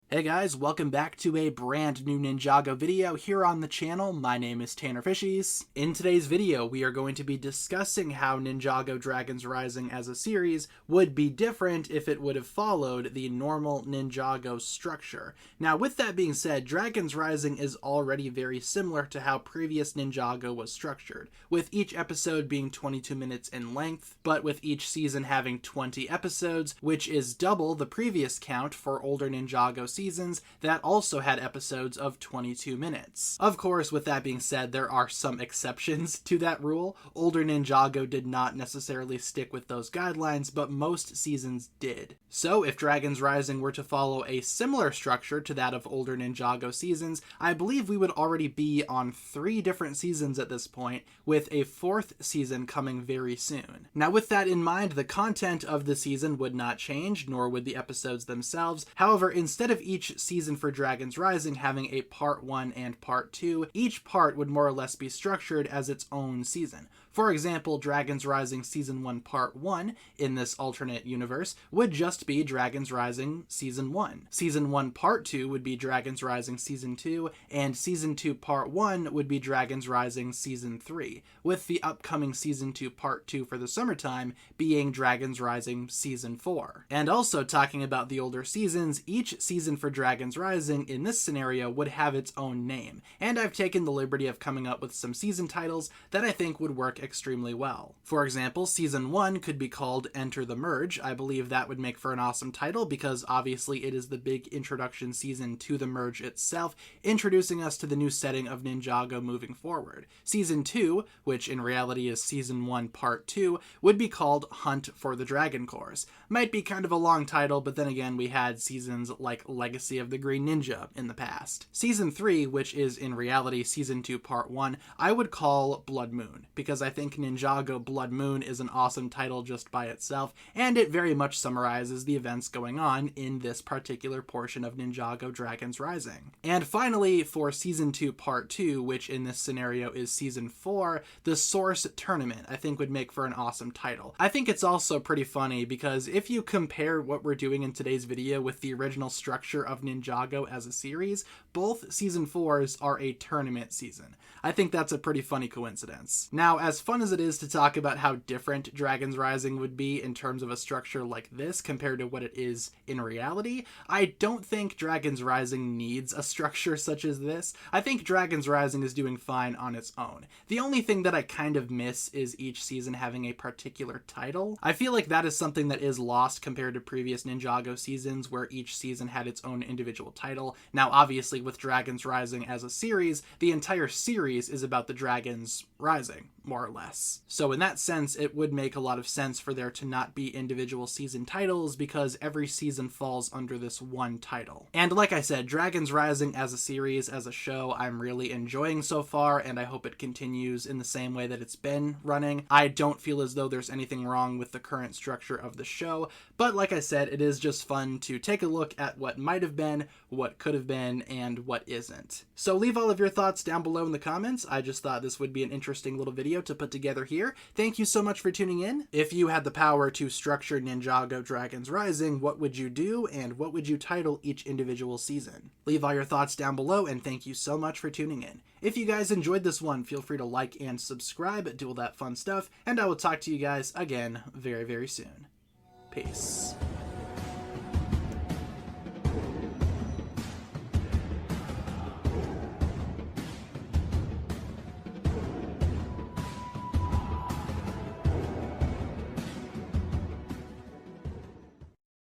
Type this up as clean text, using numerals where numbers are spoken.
Hey guys, welcome back to a brand new Ninjago video here on the channel. My name is TannerFishies. In today's video, we are going to be discussing how Ninjago Dragons Rising as a series would be different if it would have followed the normal Ninjago structure. Now, with that being said, Dragons Rising is already very similar to how previous Ninjago was structured, with each episode being 22 minutes in length, but with each season having 20 episodes, which is double the previous count for older Ninjago seasons that also had episodes of 22 minutes. Of course, with that being said, there are some exceptions to that rule. Older Ninjago did not necessarily stick with those guidelines, but most seasons did. So if Dragons Rising were to follow a similar structure to that of older Ninjago seasons, I believe we would already be on 3 different seasons at this point, with a 4th season coming very soon. Now with that in mind, the content of the season would not change, nor would the episodes themselves. However, instead of each season for Dragons Rising having a part 1 and part 2, each part would more or less be structured as its own season. For example, Dragons Rising Season 1 Part 1 in this alternate universe would just be Dragons Rising Season 1. Season 1 Part 2 would be Dragons Rising Season 2, and Season 2 Part 1 would be Dragons Rising Season 3, with the upcoming Season 2 Part 2 for the summertime being Dragons Rising Season 4. And also talking about the older seasons, each season for Dragons Rising in this scenario would have its own name, and I've taken the liberty of coming up with some season titles that I think would work extremely well. For example, Season 1 could be called Enter the Merge. I believe that would make for an awesome title because obviously it is the big introduction season to the Merge itself, introducing us to the new setting of Ninjago moving forward. Season 2, which in reality is Season 1 Part 2, would be called Hunt for the Dragon Course. Might be kind of a long title, but then again we had seasons like Legacy of the Green Ninja in the past. Season 3, which is in reality Season 2 Part 1, I would call Blood Moon, because I think Ninjago Blood Moon is an awesome title just by itself, and it very much summarizes the events going on in this particular portion of Ninjago Dragons Rising. And finally, for Season 2 Part 2, which in this scenario is Season 4, the Source Tournament, I think would make for an awesome title. I think it's also pretty funny because if you compare what we're doing in today's video with the original structure of Ninjago as a series, both Season 4s are a tournament season. I think that's a pretty funny coincidence. Now, as fun as it is to talk about how different Dragons Rising would be in terms of a structure like this compared to what it is in reality, I don't think Dragons Rising needs a structure such as this. I think Dragons Rising is doing fine on its own. The only thing that I kind of miss is each season having a particular title. I feel like that is something that is lost compared to previous Ninjago seasons where each season had its own individual title. Now, obviously with Dragons Rising as a series, the entire series is about the dragons rising, more or less. So in that sense, it would make a lot of sense for there to not be individual season titles because every season falls under this one title. And like I said, Dragons Rising as a series, as a show, I'm really enjoying so far, and I hope it continues in the same way that it's been running. I don't feel as though there's anything wrong with the current structure of the show, but like I said, it is just fun to take a look at what might have been, what could have been, and what isn't. So leave all of your thoughts down below in the comments. I just thought this would be an interesting little video to put together here. Thank you so much for tuning in. If you had the power to structure Ninjago Dragons Rising, what would you do, and what would you title each individual season? Leave all your thoughts down below, and thank you so much for tuning in. If you guys enjoyed this one, feel free to like and subscribe, do all that fun stuff, and I will talk to you guys again very, very soon. Peace.